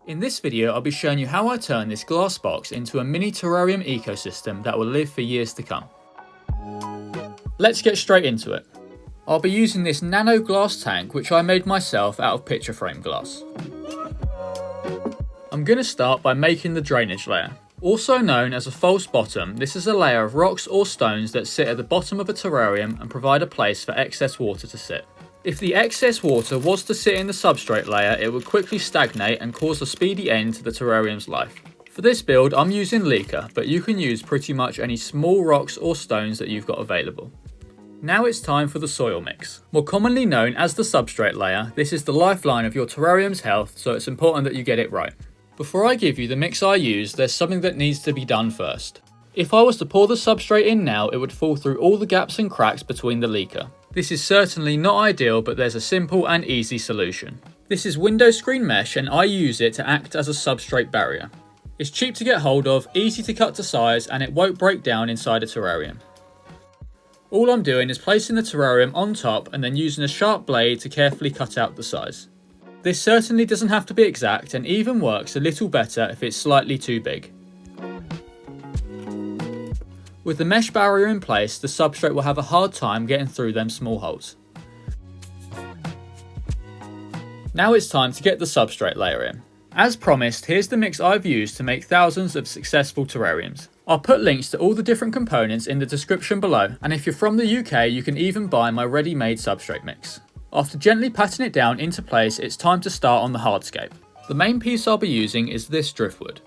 In this video, I'll be showing you how I turn this glass box into a mini terrarium ecosystem that will live for years to come. Let's get straight into it. I'll be using this nano glass tank which I made myself out of picture frame glass. I'm going to start by making the drainage layer. Also known as a false bottom, this is a layer of rocks or stones that sit at the bottom of a terrarium and provide a place for excess water to sit. If the excess water was to sit in the substrate layer, it would quickly stagnate and cause a speedy end to the terrarium's life. For this build, I'm using Leca, but you can use pretty much any small rocks or stones that you've got available. Now it's time for the soil mix. More commonly known as the substrate layer, this is the lifeline of your terrarium's health, so it's important that you get it right. Before I give you the mix I use, there's something that needs to be done first. If I was to pour the substrate in now, it would fall through all the gaps and cracks between the Leca. This is certainly not ideal, but there's a simple and easy solution. This is window screen mesh and I use it to act as a substrate barrier. It's cheap to get hold of, easy to cut to size, and it won't break down inside a terrarium. All I'm doing is placing the terrarium on top and then using a sharp blade to carefully cut out the size. This certainly doesn't have to be exact and even works a little better if it's slightly too big. With the mesh barrier in place, the substrate will have a hard time getting through them small holes. Now it's time to get the substrate layer in. As promised, here's the mix I've used to make thousands of successful terrariums. I'll put links to all the different components in the description below, and if you're from the UK, you can even buy my ready-made substrate mix. After gently patting it down into place, it's time to start on the hardscape. The main piece I'll be using is this driftwood.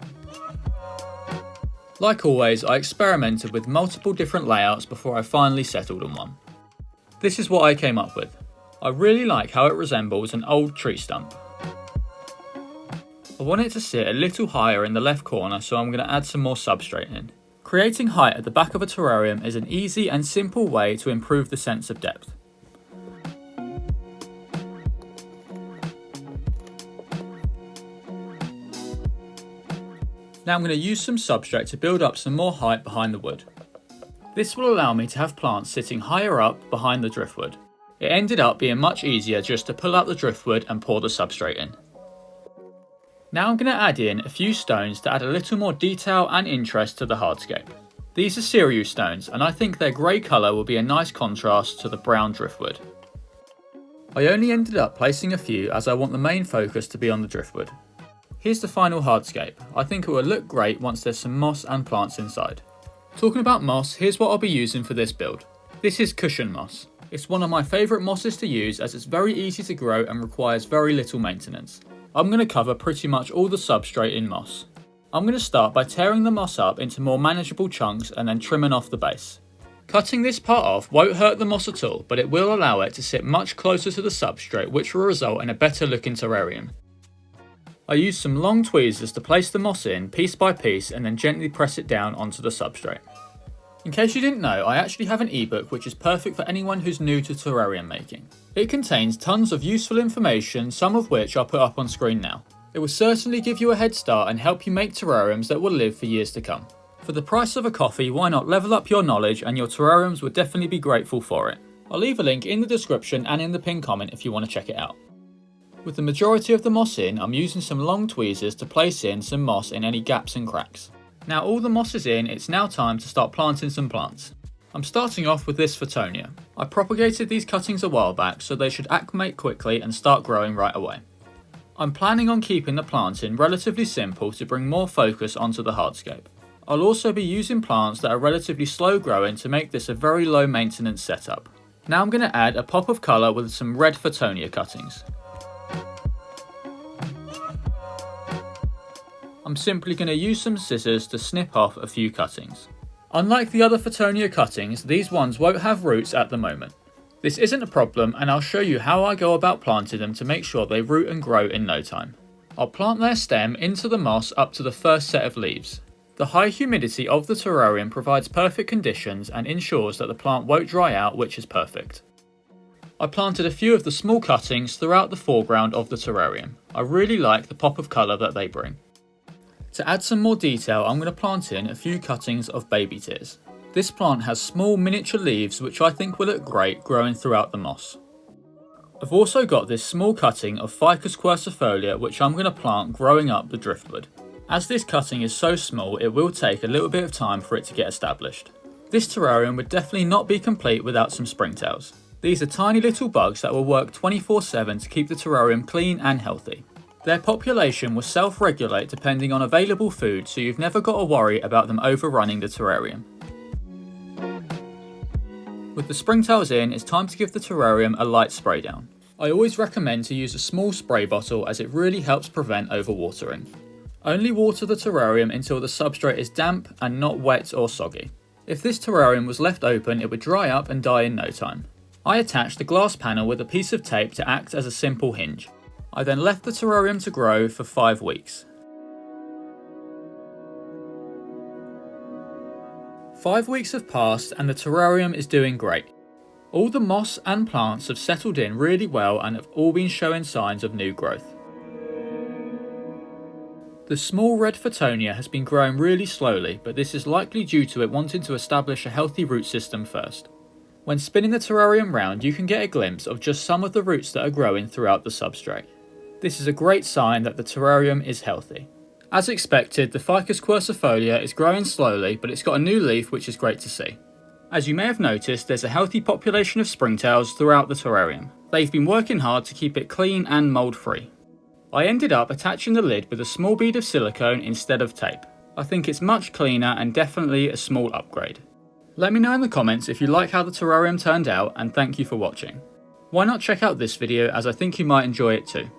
Like always, I experimented with multiple different layouts before I finally settled on one. This is what I came up with. I really like how it resembles an old tree stump. I want it to sit a little higher in the left corner, so I'm going to add some more substrate in. Creating height at the back of a terrarium is an easy and simple way to improve the sense of depth. Now I'm going to use some substrate to build up some more height behind the wood. This will allow me to have plants sitting higher up behind the driftwood. It ended up being much easier just to pull out the driftwood and pour the substrate in. Now I'm going to add in a few stones to add a little more detail and interest to the hardscape. These are cereal stones and I think their grey colour will be a nice contrast to the brown driftwood. I only ended up placing a few as I want the main focus to be on the driftwood. Here's the final hardscape. I think it will look great once there's some moss and plants inside. Talking about moss, here's what I'll be using for this build. This is cushion moss. It's one of my favourite mosses to use as it's very easy to grow and requires very little maintenance. I'm going to cover pretty much all the substrate in moss. I'm going to start by tearing the moss up into more manageable chunks and then trimming off the base. Cutting this part off won't hurt the moss at all, but it will allow it to sit much closer to the substrate, which will result in a better looking terrarium. I used some long tweezers to place the moss in piece by piece and then gently press it down onto the substrate. In case you didn't know, I actually have an ebook which is perfect for anyone who's new to terrarium making. It contains tons of useful information, some of which I'll put up on screen now. It will certainly give you a head start and help you make terrariums that will live for years to come. For the price of a coffee, why not level up your knowledge, and your terrariums will definitely be grateful for it. I'll leave a link in the description and in the pinned comment if you want to check it out. With the majority of the moss in, I'm using some long tweezers to place in some moss in any gaps and cracks. Now all the moss is in, it's now time to start planting some plants. I'm starting off with this Fittonia. I propagated these cuttings a while back so they should acclimate quickly and start growing right away. I'm planning on keeping the planting relatively simple to bring more focus onto the hardscape. I'll also be using plants that are relatively slow growing to make this a very low maintenance setup. Now I'm going to add a pop of colour with some red Fittonia cuttings. I'm simply going to use some scissors to snip off a few cuttings. Unlike the other Fittonia cuttings, these ones won't have roots at the moment. This isn't a problem and I'll show you how I go about planting them to make sure they root and grow in no time. I'll plant their stem into the moss up to the first set of leaves. The high humidity of the terrarium provides perfect conditions and ensures that the plant won't dry out, which is perfect. I planted a few of the small cuttings throughout the foreground of the terrarium. I really like the pop of colour that they bring. To add some more detail, I'm going to plant in a few cuttings of baby tears. This plant has small miniature leaves which I think will look great growing throughout the moss. I've also got this small cutting of Ficus quercifolia which I'm going to plant growing up the driftwood. As this cutting is so small, it will take a little bit of time for it to get established. This terrarium would definitely not be complete without some springtails. These are tiny little bugs that will work 24/7 to keep the terrarium clean and healthy. Their population will self-regulate depending on available food, so you've never got to worry about them overrunning the terrarium. With the springtails in, it's time to give the terrarium a light spray down. I always recommend to use a small spray bottle as it really helps prevent overwatering. Only water the terrarium until the substrate is damp and not wet or soggy. If this terrarium was left open, it would dry up and die in no time. I attached the glass panel with a piece of tape to act as a simple hinge. I then left the terrarium to grow for 5 weeks. 5 weeks have passed and the terrarium is doing great. All the moss and plants have settled in really well and have all been showing signs of new growth. The small red Fittonia has been growing really slowly, but this is likely due to it wanting to establish a healthy root system first. When spinning the terrarium round, you can get a glimpse of just some of the roots that are growing throughout the substrate. This is a great sign that the terrarium is healthy. As expected, the Ficus quercifolia is growing slowly, but it's got a new leaf which is great to see. As you may have noticed, there's a healthy population of springtails throughout the terrarium. They've been working hard to keep it clean and mould free. I ended up attaching the lid with a small bead of silicone instead of tape. I think it's much cleaner and definitely a small upgrade. Let me know in the comments if you like how the terrarium turned out, and thank you for watching. Why not check out this video, as I think you might enjoy it too.